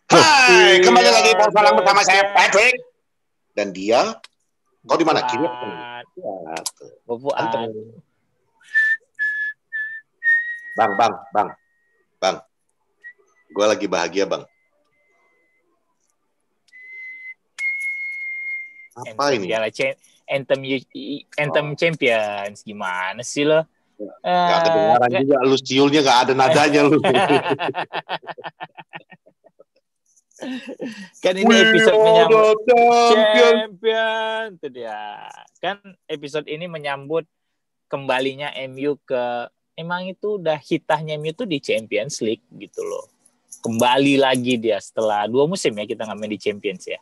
Hai, kembali lagi Posalang bersama saya Patrick dan dia. Kau di mana? Kiri apa? Bang. Gue lagi bahagia, Bang. Apa ini? Anthem Champions. Gimana sih lo? Gak kedengaran juga, lu siulnya gak ada nadanya lu. Kan ini episode menyambut champion itu dia. Kan episode ini menyambut kembalinya MU ke, emang itu udah hitahnya MU tuh di Champions League gitu loh. Kembali lagi dia setelah 2 musim ya kita nggak main di Champions ya.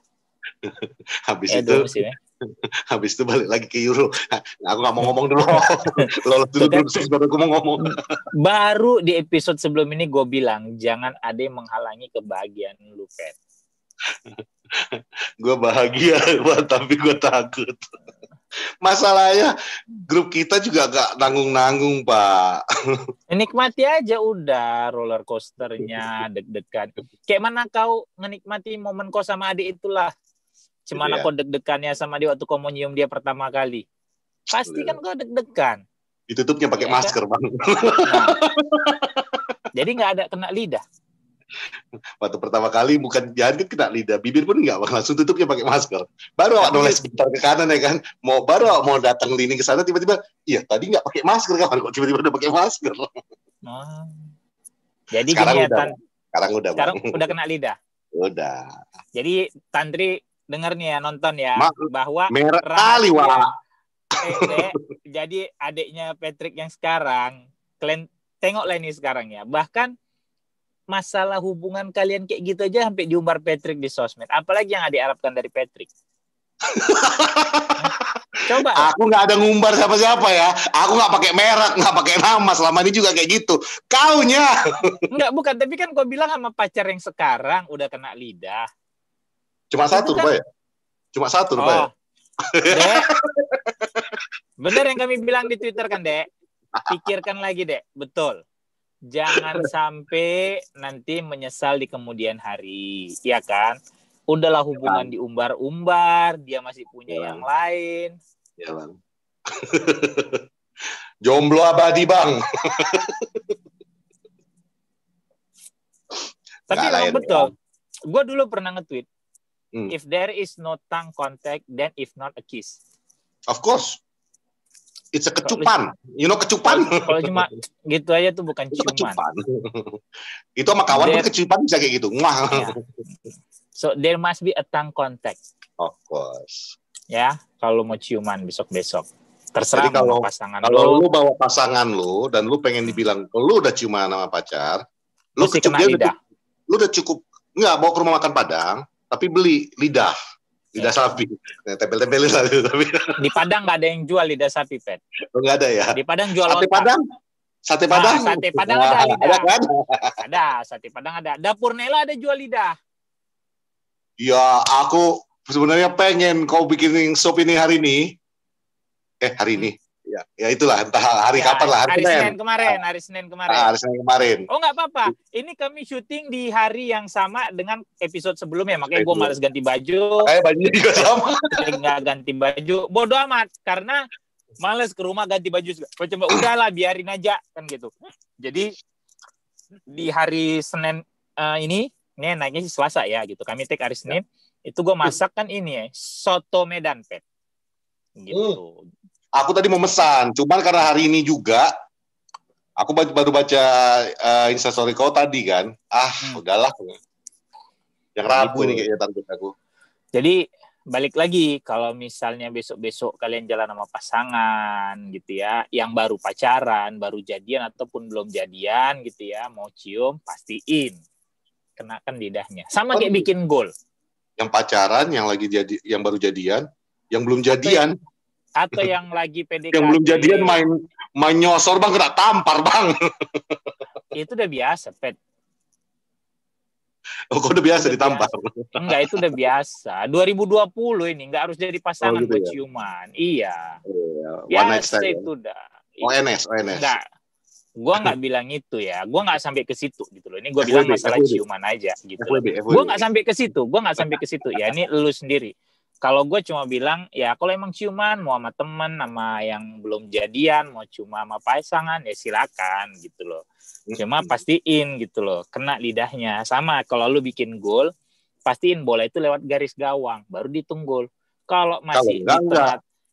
Habis itu balik lagi ke Euro. Aku nggak mau ngomong dulu. Lolos dulu baru aku mau ngomong. Baru di episode sebelum ini gue bilang jangan ada yang menghalangi kebahagiaan lu, Pet. Gue bahagia, tapi gue takut. Masalahnya grup kita juga gak nanggung-nanggung, Pak. Nikmati aja udah roller coasternya, deg-degan. Kayak mana kau menikmati momen kau sama adik itulah. Cemana kau deg-degannya sama dia waktu kau mau nyium dia pertama kali. Pasti kan kau deg-degan. Ditutupnya pakai masker, Bang. Nah, jadi nggak ada kena lidah. Waktu pertama kali bukan jangan kena lidah, bibir pun nggak, langsung tutupnya pakai masker. Baru awak noleh sebentar ke kanan ya kan, mau datang lini ke sana tiba-tiba, iya tadi nggak pakai masker kawan, kok tiba-tiba udah pakai masker. Jadi sekarang udah kena lidah. Udah. Jadi Tantri denger nih ya, nonton ya, bahwa merah kali wah. Jadi adiknya Patrick yang sekarang, kalian tengoklah ini sekarang ya, bahkan masalah hubungan kalian kayak gitu aja sampai diumbar Patrick di sosmed. Apalagi yang diharapkan dari Patrick. Coba. Aku nggak ada ngumbar siapa-siapa ya. Aku nggak pakai merek, nggak pakai nama. Selama ini juga kayak gitu. Kaunya. Enggak, bukan. Tapi kan kau bilang sama pacar yang sekarang udah kena lidah. Cuma satu rupanya. Dek. Bener yang kami bilang di Twitter kan, Dek. Pikirkan lagi, Dek. Betul. Jangan sampai nanti menyesal di kemudian hari, ya kan? Udahlah hubungan diumbar-umbar, dia masih punya yang lain. Ya, Bang. Jomblo abadi, Bang. Tapi memang betul. Gue dulu pernah nge-tweet, if there is no tongue contact, then if not a kiss. Of course. It's a kecupan. You know kecupan? Kalau cuma gitu aja tuh bukan ciuman. Itu sama kawan pun kecupan bisa kayak gitu. Yeah. So there must be a tongue contact. Of course. Ya, kalau mau ciuman besok-besok. Terserah kalau pasangan kalau lu bawa pasangan lu dan lu pengen dibilang lu udah ciuman sama pacar, lu kecup dia lu udah cukup enggak bawa ke rumah makan Padang, tapi beli lidah sapi, tempel-tempelin lah. Tapi di Padang nggak ada yang jual lidah sapi, Pet. Nggak ada ya. Di Padang jual sate Padang. Sate Padang ada lidah. Ada kan? Ada sate Padang ada. Dapur Nela ada jual lidah. Ya, aku sebenarnya pengen kau bikin sop ini hari ini. Hari ini. Ya itulah, entah hari kapan lah. Hari Senin kemarin. Hari Senin kemarin. Oh nggak apa-apa. Ini kami syuting di hari yang sama dengan episode sebelumnya. Makanya gue malas ganti baju. Bajunya juga sama. Nggak ganti baju. Bodoh amat. Karena malas ke rumah ganti baju. Coba udahlah biarin aja kan gitu. Jadi di hari Senin ini naiknya sih Selasa ya gitu. Kami take hari Senin. Itu gue masak kan ini ya. Soto Medan, Pet. Gitu. Aku tadi mau mesan, cuman karena hari ini juga aku baru baca Instastory kau tadi kan. Udahlah. Yang Rabu ini kayaknya target aku. Jadi balik lagi kalau misalnya besok-besok kalian jalan sama pasangan gitu ya, yang baru pacaran, baru jadian ataupun belum jadian gitu ya, mau cium pastiin kenakan lidahnya. Sama kayak bikin gol. Yang pacaran, yang lagi yang baru jadian, yang belum jadian. Atau yang lagi PDKT. Yang belum jadian main nyosor, Bang, kena tampar, Bang. Itu udah biasa, Pet. Oh, kok udah biasa ditampar? Enggak, itu udah biasa. 2020 ini enggak harus jadi pasangan gitu buat ciuman. Iya. One night stand. Itu udah. ONS. Enggak. Gua nggak bilang itu ya. Gua nggak sampai ke situ gitu loh. Ini gua bilang masalah ciuman aja gitu loh. Gua nggak sampai ke situ. Ya ini lu sendiri. Kalau gue cuma bilang ya kalau emang ciuman mau sama temen, sama yang belum jadian, mau cuma sama pasangan ya silakan gitu loh. Cuma pastiin gitu loh, kena lidahnya. Sama kalau lu bikin gol, pastiin bola itu lewat garis gawang, baru dihitung gol. Kalau masih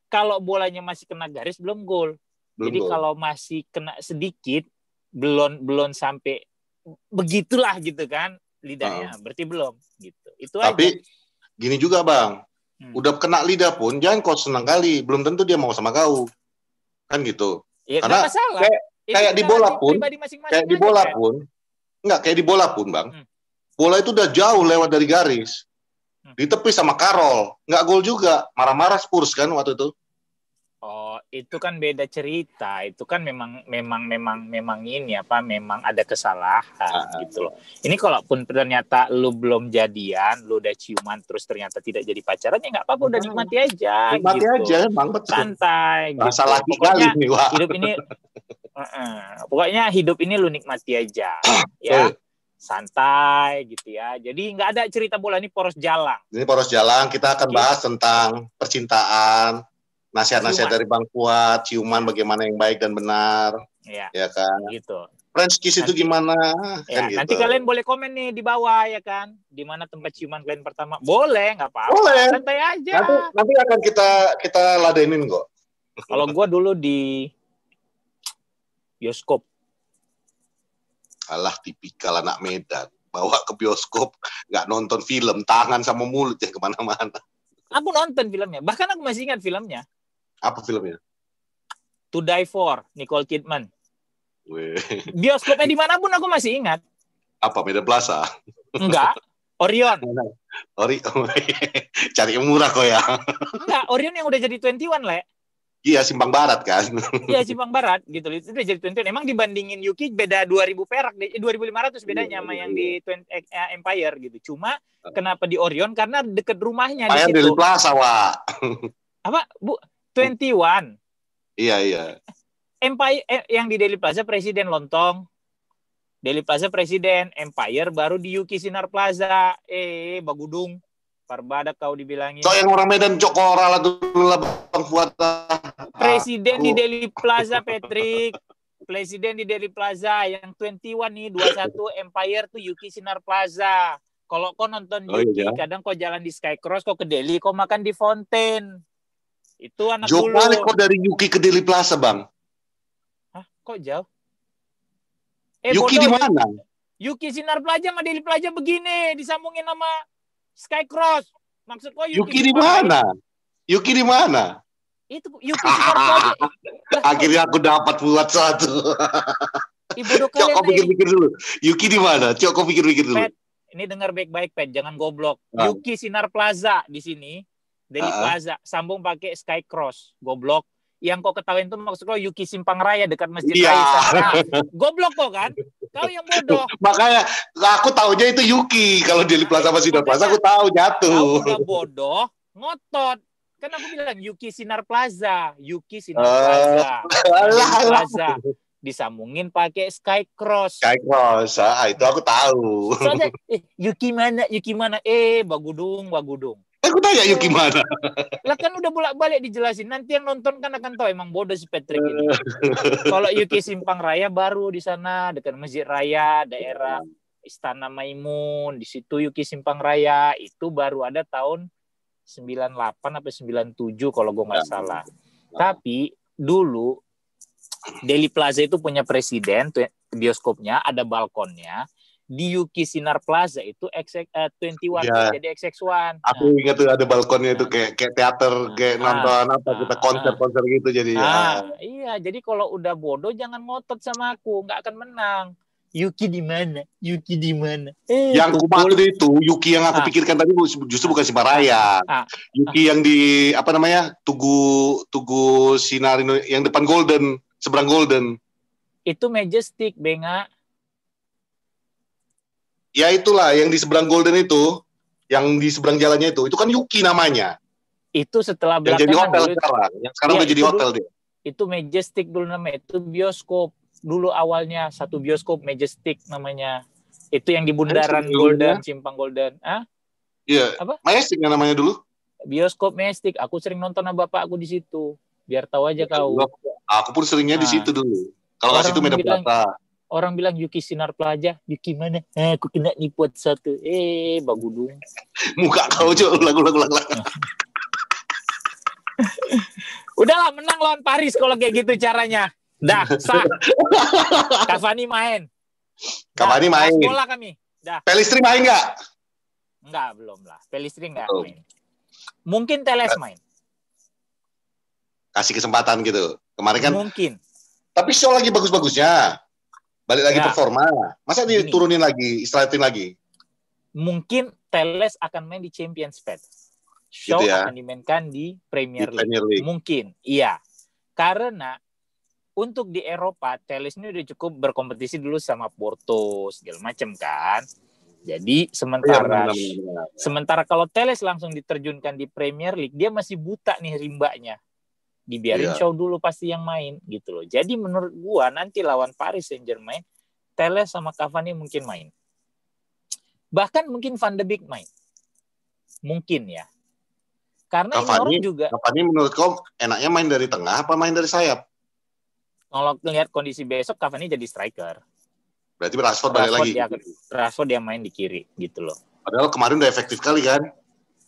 kalau bolanya masih kena garis belum gol. Jadi kalau masih kena sedikit, belum sampai begitulah gitu kan lidahnya, berarti belum gitu. Itu tapi, aja. Gini juga Bang, udah kena lidah pun jangan kau senang kali, belum tentu dia mau sama kau, kan gitu. Ya, karena kayak di bola pun, kayak di bola pun Bang, bola itu udah jauh lewat dari garis, ditepis sama Karol, nggak gol juga, marah-marah Spurs kan waktu itu. Oh, itu kan beda cerita. Itu kan memang ini apa? Memang ada kesalahan gitu loh. Ini kalaupun ternyata lu belum jadian, lu udah ciuman terus ternyata tidak jadi pacaran, ya nggak apa-apa, udah nikmati aja. Nikmati gitu. aja, Bang, betul. Santai. Masalah gitu. Pokoknya nih, hidup ini, pokoknya hidup ini lu nikmati aja, ya. Santai gitu ya. Jadi nggak ada cerita bola, ini poros jalang. Ini poros jalang. Kita akan bahas tentang percintaan. Nasihat-nasihat dari Bang Fuad, ciuman bagaimana yang baik dan benar, ya kan? Gitu. French kiss itu gimana? Ya, kan gitu. Nanti kalian boleh komen nih di bawah ya kan, di mana tempat ciuman kalian pertama? Boleh, nggak apa-apa. Boleh. Santai aja. Nanti akan kita ladenin kok. Kalau gue dulu di bioskop. Alah, tipikal anak Medan, bawa ke bioskop, nggak nonton film, tangan sama mulut ya kemana-mana. Aku nonton filmnya, bahkan aku masih ingat filmnya. Apa filmnya? To Die For, Nicole Kidman. Bioskopnya dimanapun aku masih ingat. Apa, Medan Plaza? Enggak, Orion. Cari yang murah kok ya. Enggak, Orion yang udah jadi 21, Le. Iya, Simpang Barat kan. Iya, Simpang Barat gitu. Itu udah jadi 21. Emang dibandingin Yuki beda 2.000 perak, 2.500 bedanya sama yang di Empire gitu. Cuma kenapa di Orion? Karena deket rumahnya di situ. Empire di Plaza, Wak. Apa, Bu? 21. Iya. Empire yang di Daily Plaza Presiden Lontong. Daily Plaza Presiden, Empire baru di Yuki Sinar Plaza. Bagudung. Parbadak kau dibilangin. So yang orang Medan Cokora lah dulu Bang Fuad. Presiden di Daily Plaza, Patrick. Presiden di Daily Plaza yang 21 nih, 21 Empire tuh Yuki Sinar Plaza. Kalau kau nonton Yuki, kadang kau jalan di Skycross, kau ke Daily, kau makan di Fountain. Itu anak jauh dulu. Jauh kali kok dari Yuki ke Daily Plaza, Bang? Hah? Kok jauh? Yuki di mana? Yuki Sinar Plaza sama Daily Plaza begini, disambungin sama Skycross. Maksud kau Yuki di mana? Yuki di mana? Itu Yuki Sinar Plaza. Akhirnya aku dapat buat satu. Cok, kau pikir-pikir dulu. Yuki di mana? Cok, kau pikir-pikir dulu. Pet, ini dengar baik-baik, Pet. Jangan goblok. Yuki Sinar Plaza di sini. Daily Plaza, sambung pakai Skycross, goblok. Yang kau ketahuin tuh maksud kau Yuki Simpang Raya dekat Masjid Raya. Goblok kok kan? Kau yang bodoh. Makanya aku tahunya itu Yuki. Kalau Daily Plaza sama Sinar Plaza aku tahu jatuh. Kau udah bodoh, ngotot. Kan aku bilang Yuki Sinar Plaza, Yuki Sinar Plaza. Plaza. Disambungin pakai Skycross. Skycross, itu aku tahu. Soalnya, Yuki mana? Bagudung. Aku tanya Yuki mana? Lah kan udah bolak-balik dijelasin. Nanti yang nonton kan akan tahu. Emang bodoh si Patrick ini. Kalau Yuki Simpang Raya baru di sana dekat Masjid Raya, daerah Istana Maimun. Di situ Yuki Simpang Raya itu baru ada tahun 98 atau 97 kalau gue nggak salah. Tapi dulu Daily Plaza itu punya presiden, bioskopnya ada balkonnya. Di Yuki Sinar Plaza itu 21 jadi XX1. Aku ingat tuh ada balkonnya itu kayak teater, kayak nonton kita konser gitu jadi. Iya, jadi kalau udah bodoh jangan ngotot sama aku, nggak akan menang. Yuki di mana? Yang kumaksud itu Yuki yang aku pikirkan tadi justru bukan Simaraya. Yuki yang di Tugu Sinar yang depan Golden, seberang Golden. Itu Majestic, Benga. Ya itulah yang di seberang Golden itu, yang di seberang jalannya itu kan Yuki namanya. Itu setelah belakangan. Yang jadi hotel dulu, sekarang. Yang sekarang udah jadi hotel dia. Itu Majestic dulu namanya, itu bioskop. dulu awalnya satu bioskop Majestic namanya. Itu yang di bundaran Golden, Simpang Golden. Iya. Apa? Majestic namanya dulu. Bioskop Majestic. Aku sering nonton sama bapak aku di situ. Biar tahu aja kau. Aku pun seringnya di situ dulu. Kalau nggak situ Medan Plaza. Orang bilang Yuki Sinar Plaza. Yuki mana? Aku kena nipu satu. Bagudung. Muka kau coba ulang. Udahlah, menang lawan Paris kalau kayak gitu caranya. Dah, sah. Cavani main. Cavani main. Bola kami. Dah. Pellistri main nggak? Enggak, belum lah. Pellistri nggak main. Mungkin Teles main. Kasih kesempatan gitu. Kemarin kan. Mungkin. Tapi show lagi bagus-bagusnya. Balik lagi performa. Masa diturunin lagi, istirahatin lagi? Mungkin Teles akan main di Champions League. Show gitu ya? Akan dimainkan di Premier League. Mungkin, iya. Karena untuk di Eropa, Teles ini udah cukup berkompetisi dulu sama Porto, segala macam kan. Jadi sementara kalau Teles langsung diterjunkan di Premier League, dia masih buta nih rimbanya. Dibiarin show dulu pasti yang main gitu loh. Jadi menurut gua nanti lawan Paris Saint-Germain, Teles sama Cavani mungkin main. Bahkan mungkin Van de Beek main. Mungkin ya. Karena Cavani, ini orang juga. Cavani menurut kau enaknya main dari tengah apa main dari sayap? Kalau lihat kondisi besok Cavani jadi striker. Berarti Rashford balik lagi. Rashford dia main di kiri gitu loh. Padahal kemarin udah efektif kali kan?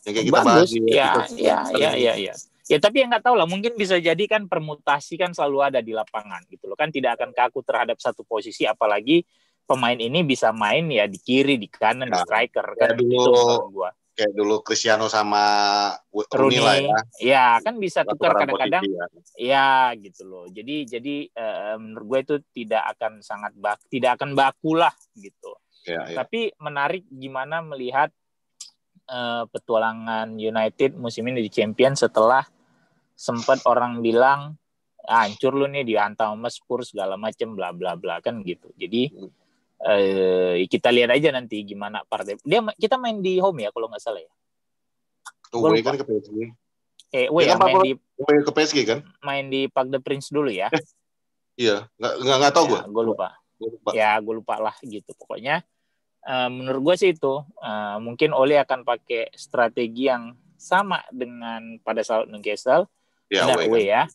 Yang kayak kita bahas. Iya. Ya tapi yang nggak tahu lah, mungkin bisa jadi kan permutasi kan selalu ada di lapangan gitu loh. Kan tidak akan kaku terhadap satu posisi, apalagi pemain ini bisa main ya di kiri, di kanan, di striker kan dulu, itu menurut gua. Kayak dulu Cristiano sama Rooney lah ya. Ya kan bisa tukar kadang-kadang. Ya gitu loh. Jadi menurut gue itu tidak akan tidak akan baku lah gitu. Ya. Tapi menarik gimana melihat petualangan United musim ini di Champions setelah sempat orang bilang hancur lu nih dihantam sama Spurs segala macam bla bla bla kan gitu. Jadi kita lihat aja nanti gimana partai. Kita main di home ya kalau nggak salah ya. Away kan ke PSG. Main di ke PSG kan? Main di Parc des Princes dulu ya. Iya, nggak tahu gue. Gue lupa. Ya gue lupa lah gitu. Pokoknya menurut gue sih itu mungkin Ole akan pakai strategi yang sama dengan pada saat Newcastle. Away ya.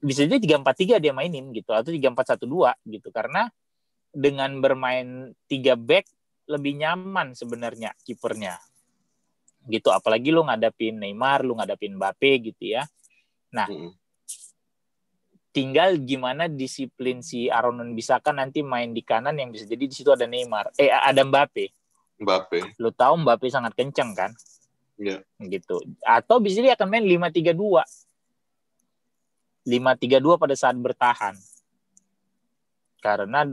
Bisa jadi 3-4-3 dia mainin gitu atau 3-4-1-2 gitu karena dengan bermain 3 back lebih nyaman sebenarnya kipernya. Gitu apalagi lu ngadapin Neymar, lu ngadapin Mbappe gitu ya. Nah, tinggal gimana disiplin si Aaron Wan-Bissaka nanti main di kanan yang bisa jadi di situ ada Neymar, ada Mbappe. Lu tahu Mbappe sangat kenceng kan? Iya. Gitu. Atau bisa dia akan main 5-3-2. 5-3-2 pada saat bertahan. Karena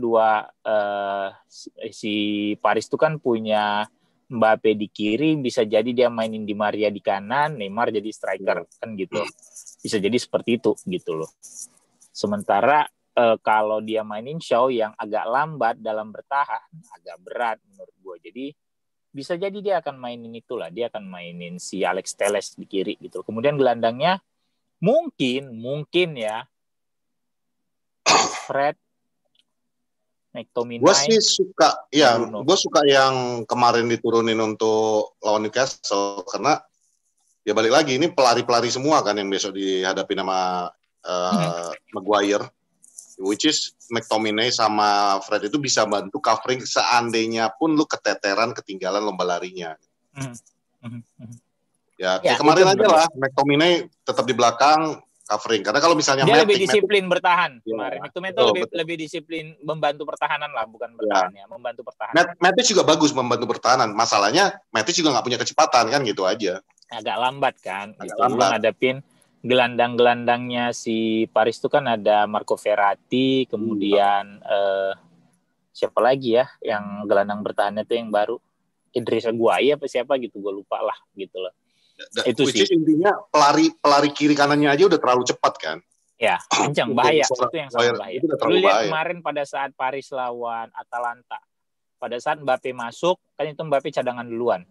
si Paris itu kan punya Mbappe di kiri, bisa jadi dia mainin Di Maria di kanan, Neymar jadi striker kan gitu. Bisa jadi seperti itu gitu loh. Sementara kalau dia mainin Shaw yang agak lambat dalam bertahan, agak berat menurut gue. Jadi bisa jadi dia akan mainin itulah, dia akan mainin si Alex Telles di kiri gitu. Kemudian gelandangnya mungkin ya Fred, McTominay. Gue sih suka, gue suka yang kemarin diturunin untuk lawan Newcastle karena ya balik lagi ini pelari-pelari semua kan yang besok dihadapi sama Maguire, which is McTominay sama Fred itu bisa bantu covering seandainya pun lu keteteran ketinggalan lomba larinya. Ya kayak kemarin aja lah McTominay tetap di belakang covering karena kalau misalnya dia lebih disiplin bertahan kemarin. McTominay lebih disiplin membantu pertahanan lah, bukan bertahan ya, membantu pertahanan. Matic juga bagus membantu pertahanan. Masalahnya Matic juga nggak punya kecepatan kan gitu aja. Agak lambat kan. Agak gitu. Lambat. Lu ngadepin gelandang-gelandangnya si Paris itu kan ada Marco Verratti, kemudian siapa lagi ya yang gelandang bertahannya itu yang baru, Idrissa Gueye apa siapa gitu, gue lupa lah gitu loh. Itu sih intinya pelari kiri kanannya aja udah terlalu cepat kan. Ya, kencang, bahaya. Itu yang sangat bahaya. Lu lihat kemarin pada saat Paris lawan Atalanta, pada saat Mbappe masuk, kan itu Mbappe cadangan duluan.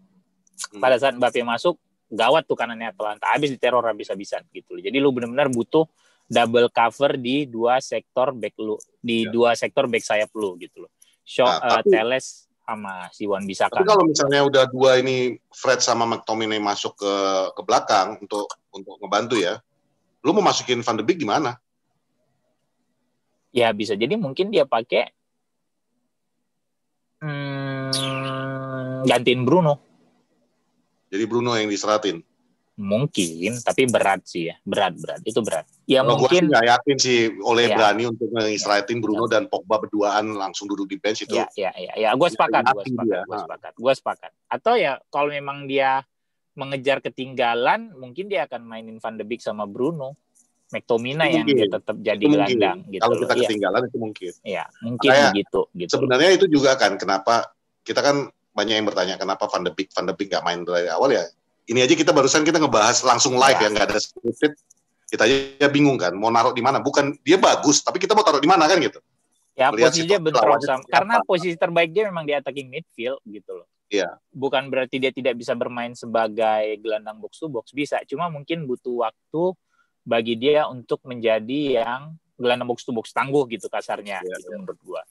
Pada saat Mbappe masuk, gawat tuh kanannya Atalanta, habis diteror habis-habisan gitu. Jadi lu benar-benar butuh double cover di dua sektor back lu, di dua sektor back sayap lu gitu loh. Teles sama si Wan Bissaka. Tapi kalau misalnya udah dua ini Fred sama McTominay masuk ke belakang untuk ngebantu ya, lu mau masukin Van de Beek gimana? Ya bisa jadi mungkin dia pakai gantiin Bruno. Jadi Bruno yang diseratin. Mungkin, tapi berat sih ya, berat itu berat. Ya kalau mungkin. Gue nggak yakin sih oleh berani untuk ngisraetin Bruno dan Pogba berduaan langsung duduk di bench itu. Ya, gue sepakat. Atau ya kalau memang dia mengejar ketinggalan, mungkin dia akan mainin Van de Beek sama Bruno, McTominay yang dia tetap jadi gelandang. Gitu kalau kita ketinggalan itu mungkin. Ya, mungkin begitu. Sebenarnya itu juga kan kenapa kita kan banyak yang bertanya kenapa Van de Beek nggak main dari awal ya. Ini aja kita barusan ngebahas langsung live ya, nggak ada scripted. Kita aja bingung kan, mau naruh di mana? Bukan dia bagus, tapi kita mau taruh di mana kan gitu. Ya posisinya bentrok sama, karena posisi terbaik dia memang di attacking midfield gitu loh. Iya. Bukan berarti dia tidak bisa bermain sebagai gelandang box to box, bisa. Cuma mungkin butuh waktu bagi dia untuk menjadi yang gelandang box to box tangguh gitu kasarnya, gitu menurut gua.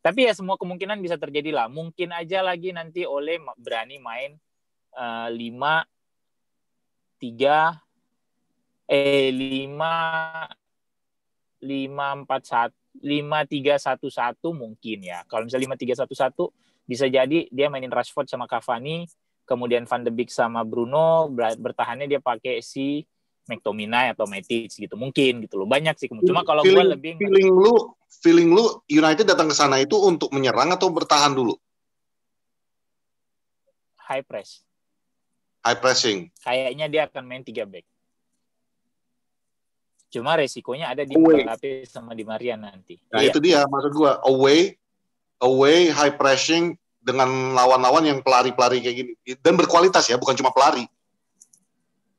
Tapi ya semua kemungkinan bisa terjadi lah. Mungkin aja lagi nanti Ole berani main 5-3-1 mungkin ya. Kalau misalnya 5-3-1 bisa jadi dia mainin Rashford sama Cavani, kemudian Van de Beek sama Bruno, bertahannya dia pakai si McTominay atau Matic gitu. Mungkin gitu loh. Banyak sih. Cuma kalau gue lebih feeling lu United datang ke sana itu untuk menyerang atau bertahan dulu? High pressing. Kayaknya dia akan main 3 back. Cuma resikonya ada di Mbappe sama di Maria nanti. Nah, itu dia maksud gua, away high pressing dengan lawan-lawan yang pelari-pelari kayak gini dan berkualitas ya, bukan cuma pelari.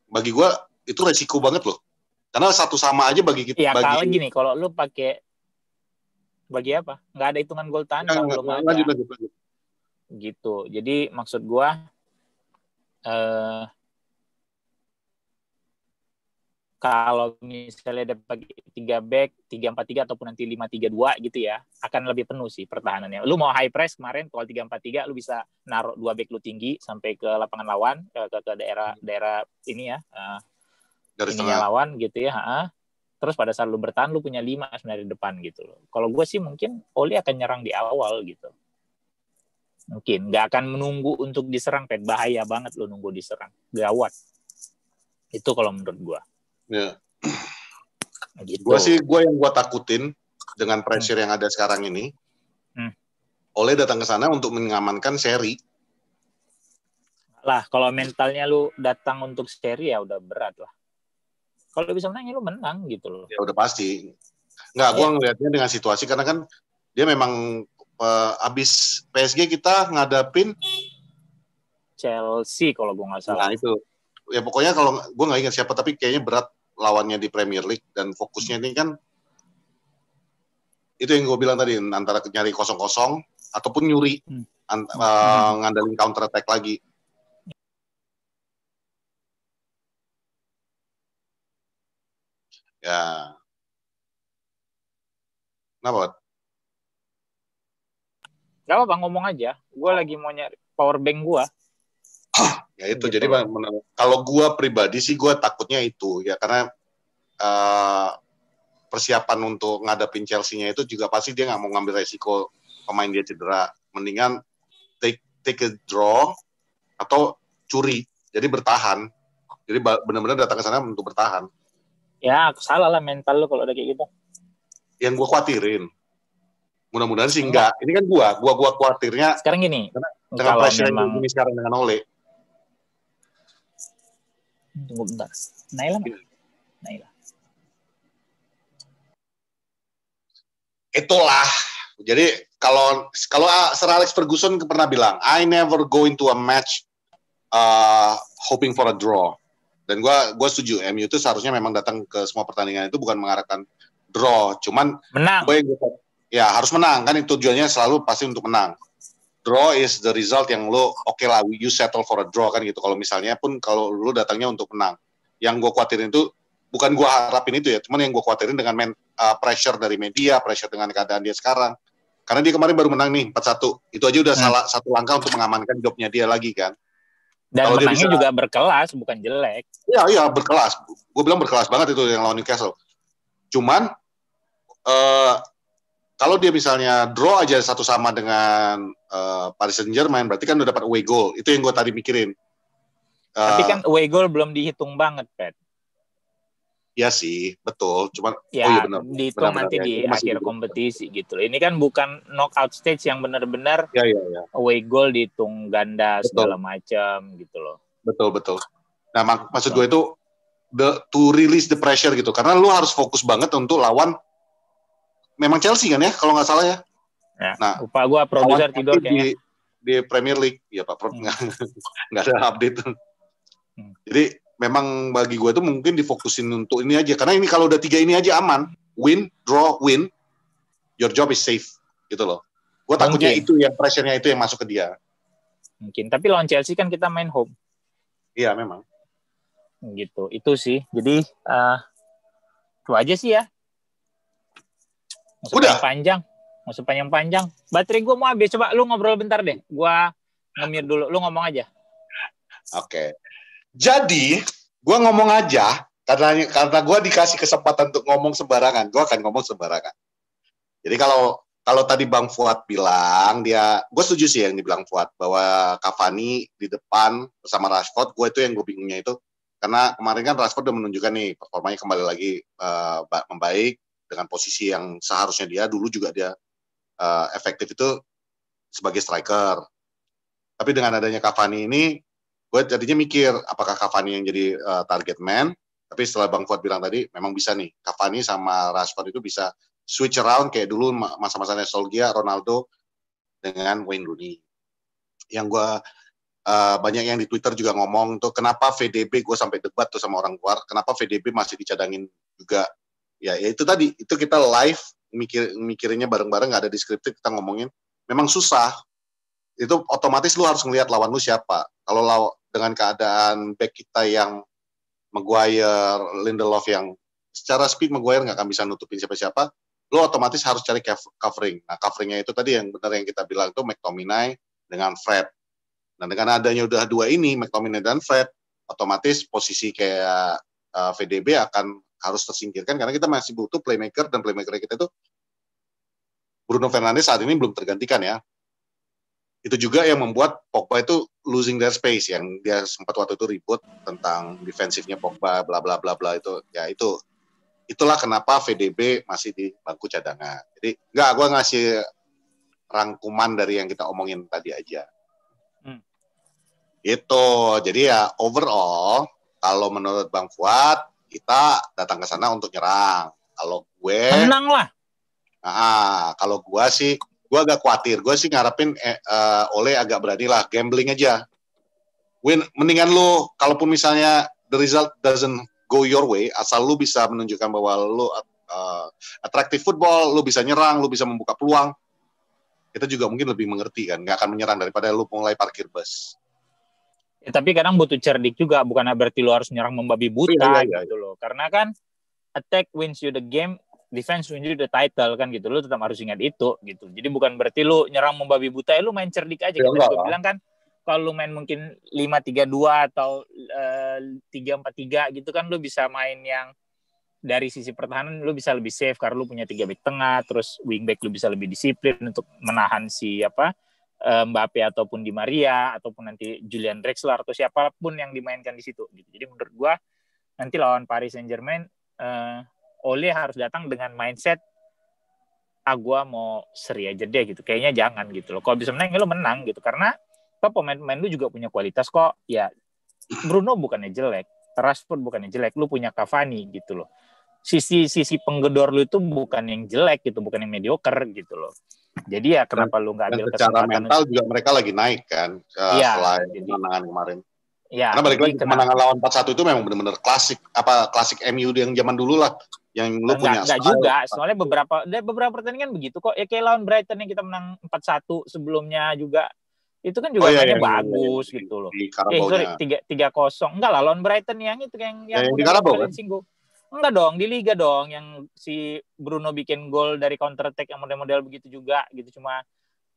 Bagi gua itu resiko banget loh. Karena satu sama aja bagi kita. Iya, kalau gini, kalau lu pakai bagi apa? Nggak ada hitungan gol tandang, belum ada. Lanjut. Gitu. Jadi maksud gua kalau misalnya ada pakai 3 back, 3-4-3 ataupun nanti 5-3-2 gitu ya, akan lebih penuh sih pertahanannya. Lu mau high press kemarin kalau 3-4-3 lu bisa naruh 2 back lu tinggi sampai ke lapangan lawan, ke daerah ini ya. Ininya lawan gitu ya, Terus pada saat lu bertahan lu punya 5 sebenarnya di depan gitu loh. Kalau gue sih mungkin Oli akan nyerang di awal gitu. Mungkin nggak akan menunggu untuk diserang, bahaya banget lu nunggu diserang, gawat. Itu kalau menurut gue. Ya. Gitu. Gue yang gue takutin dengan pressure yang ada sekarang ini, Ole datang ke sana untuk mengamankan seri. Lah, kalau mentalnya lu datang untuk seri ya udah berat lah. Kalau bisa menang ya lu menang gitu loh. Ya udah pasti. Nggak, gue ngelihatnya dengan situasi karena kan dia memang abis PSG kita ngadapin Chelsea kalau gue nggak salah. Nah itu. Ya pokoknya kalau gue nggak ingat siapa, tapi kayaknya berat lawannya di Premier League dan fokusnya ini kan itu yang gue bilang tadi, antara nyari 0-0 ataupun nyuri ngandalin counter attack lagi. Ya. Kenapa? Gak apa-apa, ngomong aja. Gue lagi mau nyari power bank gue. Ya itu gitu. Jadi kalau gue pribadi sih gue takutnya itu ya, karena persiapan untuk ngadapin Chelsea-nya itu juga pasti dia nggak mau ngambil resiko pemain dia cedera, mendingan take a draw atau curi, jadi bertahan, jadi benar-benar datang ke sana untuk bertahan. Ya salah lah mental lu kalau udah kayak gitu. Yang gue khawatirin, mudah-mudahan sih enggak. Ini kan gue khawatirnya sekarang gini, dengan pressure yang ini sekarang dengan Ole. Tunggu bentar. Naila. Itulah. Jadi kalau Sir Alex Ferguson pernah bilang, I never go into a match hoping for a draw. Dan gue setuju, MU itu seharusnya memang datang ke semua pertandingan itu bukan mengharapkan draw, cuman menang. Ya harus menang kan, itu tujuannya selalu pasti untuk menang. Draw is the result yang lo oke lah, you settle for a draw kan gitu. Kalau misalnya pun kalau lo datangnya untuk menang, yang gue khawatirin itu bukan gue harapin itu ya, cuman yang gue khawatirin dengan pressure dari media, pressure dengan keadaan dia sekarang. Karena dia kemarin baru menang nih 4-1. Itu aja udah salah satu langkah untuk mengamankan jobnya dia lagi kan. Dan kalau menangnya juga berkelas, bukan jelek. Iya berkelas. Gue bilang berkelas banget itu yang lawan Newcastle. Cuman kalau dia misalnya draw aja 1-1 dengan Paris Saint-Germain, berarti kan udah dapat away goal. Itu yang gue tadi mikirin. Tapi kan away goal belum dihitung banget, Pet. Ya sih, betul. Cuman ya, iya benar. Dihitung nanti di akhir kompetisi gitu. Ini kan bukan knockout stage yang benar-benar away goal dihitung ganda segala macam gitu loh. Betul. Nah, maksud gue itu to release the pressure gitu. Karena lu harus fokus banget untuk lawan memang Chelsea kan ya, kalau nggak salah ya. Nah, lupa gue produser tidur kayaknya. Di Premier League, ya Pak, nggak ada update. Jadi memang bagi gue tuh mungkin difokusin untuk ini aja. Karena ini kalau udah 3 ini aja aman. Win, draw, win. Your job is safe. Gitu loh. Gue takutnya itu yang pressure-nya itu yang masuk ke dia. Mungkin. Tapi lawan Chelsea kan kita main home. Iya, memang. Gitu. Itu sih. Jadi, itu aja sih ya. Udah? Masuk panjang-panjang. Baterai gue mau habis. Coba lu ngobrol bentar deh. Gue nge-mute dulu. Lu ngomong aja. Oke. Jadi, gue ngomong aja, karena gue dikasih kesempatan untuk ngomong sembarangan, gue akan ngomong sembarangan. Jadi kalau tadi Bang Fuad bilang, gue setuju sih yang dibilang Fuad, bahwa Cavani di depan bersama Rashford, gue itu yang gue bingungnya itu, karena kemarin kan Rashford udah menunjukkan nih, performanya kembali lagi membaik, dengan posisi yang seharusnya dia, dulu juga dia efektif itu sebagai striker. Tapi dengan adanya Cavani ini, gue tadinya mikir apakah Cavani yang jadi target man, tapi setelah Bang Fuad bilang tadi memang bisa nih, Cavani sama Rashford itu bisa switch around kayak dulu masa-masanya Solskjaer, Ronaldo dengan Wayne Rooney. Yang gue banyak yang di Twitter juga ngomong tuh, kenapa VDB, gue sampai debat tuh sama orang luar, kenapa VDB masih dicadangin juga. Ya itu tadi, itu kita live mikirinnya bareng-bareng, nggak ada di scripted, kita ngomongin memang susah. Itu otomatis lu harus ngelihat lawan lu siapa. Kalau dengan keadaan back kita yang Maguire, Lindelof yang secara speed Maguire nggak akan bisa nutupin siapa-siapa, lu otomatis harus cari covering. Nah, coveringnya itu tadi yang benar yang kita bilang tuh McTominay dengan Fred. Nah, dengan adanya udah 2 ini, McTominay dan Fred, otomatis posisi kayak VDB akan harus tersingkirkan karena kita masih butuh playmaker, dan playmaker kita itu Bruno Fernandes saat ini belum tergantikan ya. Itu juga yang membuat Pogba itu losing their space, yang dia sempat waktu itu ribut tentang defensifnya Pogba, bla bla bla bla itu. Ya itulah kenapa VDB masih di bangku cadangan. Jadi gue ngasih rangkuman dari yang kita omongin tadi aja. Itu. Jadi ya overall, kalau menurut Bang Fuad, kita datang ke sana untuk nyerang. Kalau gue menang lah. Kalau gue sih, gue agak khawatir. Gue sih ngarepin Ole agak berani lah, gambling aja. Mendingan lu, kalaupun misalnya the result doesn't go your way, asal lu bisa menunjukkan bahwa lu attractive football, lu bisa nyerang, lu bisa membuka peluang, kita juga mungkin lebih mengerti kan, nggak akan menyerang daripada lu mulai parkir bus. Ya, tapi kadang butuh cerdik juga, bukan berarti lu harus nyerang membabi buta gitu loh. Karena kan attack wins you the game, defense wins you the title kan gitu. Lu tetap harus ingat itu gitu. Jadi bukan berarti lu nyerang membabi buta, lu main cerdik aja. Gitu. Gue bilang kan, kalau lu main mungkin 5-3-2 atau 3-4-3 gitu kan, lu bisa main yang dari sisi pertahanan lu bisa lebih safe karena lu punya 3 back tengah, terus wingback lu bisa lebih disiplin untuk menahan Mbappe ataupun Di Maria ataupun nanti Julian Draxler atau siapapun yang dimainkan di situ gitu. Jadi menurut gua nanti lawan Paris Saint-Germain Ole harus datang dengan mindset gua mau seri aja deh gitu. Kayaknya jangan gitu loh. Kalau bisa menang ya lu menang gitu, karena pemain-pemain lu juga punya kualitas kok. Ya Bruno bukannya jelek, Rashford bukannya jelek, lu punya Cavani gitu loh. Sisi penggedor lu itu bukan yang jelek gitu, bukan yang mediocre gitu loh. Jadi ya kenapa lu nggak ambil kesempatan? Secara mental juga mereka lagi naik kan setelah kemenangan kemarin. Ya, karena balik lagi kemenangan lawan 4-1 itu memang benar-benar klasik MU yang zaman dulu lah, yang lu punya style. Enggak juga, soalnya beberapa pertandingan begitu kok. Ya kayak lawan Brighton yang kita menang 4-1 sebelumnya juga. Itu kan juga mainnya bagus gitu loh. 3-0. Enggak lah, lawan Brighton yang itu yang di Carabao kan? Singgung. Enggak dong, di Liga dong yang si Bruno bikin gol dari counter attack yang model-model begitu juga gitu, cuma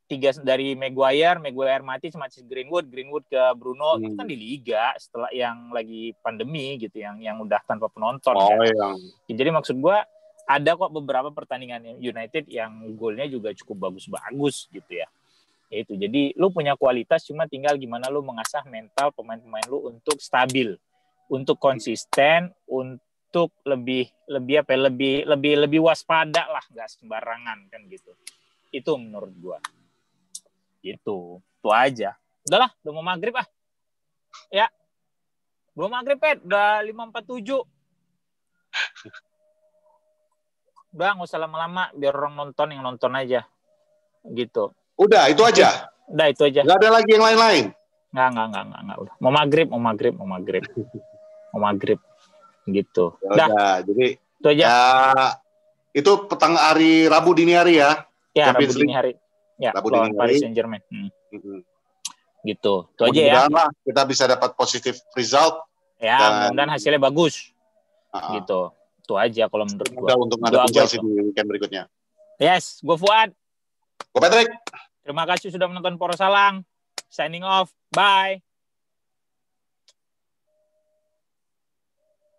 3 dari Maguire mati sama si Greenwood ke Bruno. Itu kan di Liga setelah yang lagi pandemi gitu, yang udah tanpa penonton kan. Jadi maksud gue ada kok beberapa pertandingan United yang golnya juga cukup bagus-bagus gitu ya. Itu jadi lu punya kualitas, cuma tinggal gimana lu mengasah mental pemain-pemain lu untuk stabil, untuk konsisten, untuk lebih waspada lah, nggak sembarangan kan gitu. Itu menurut gua. Itu aja. Udahlah, udah mau maghrib ya. Belum maghrib udah 5:47. Udah nggak usah lama-lama, biar orang yang nonton aja gitu. Udah itu aja. Nggak ada lagi yang lain-lain. Nggak. Udah. Mau maghrib. Gitu. Udah. Jadi itu aja. Ya, itu petang hari Rabu dini hari ya. Ya, Rabu dini hari. Ya, lawan Paris Saint-Germain. Gitu. Itu aja ya. Mudah-mudahan kita bisa dapat positif result. Ya, mudah-mudahan hasilnya bagus. Gitu. Itu aja kalau menurut gue. Untuk ngadepin Chelsea di weekend berikutnya. Yes, gue Fuad. Gue Patrick. Terima kasih sudah menonton Poros Salang. Signing off. Bye.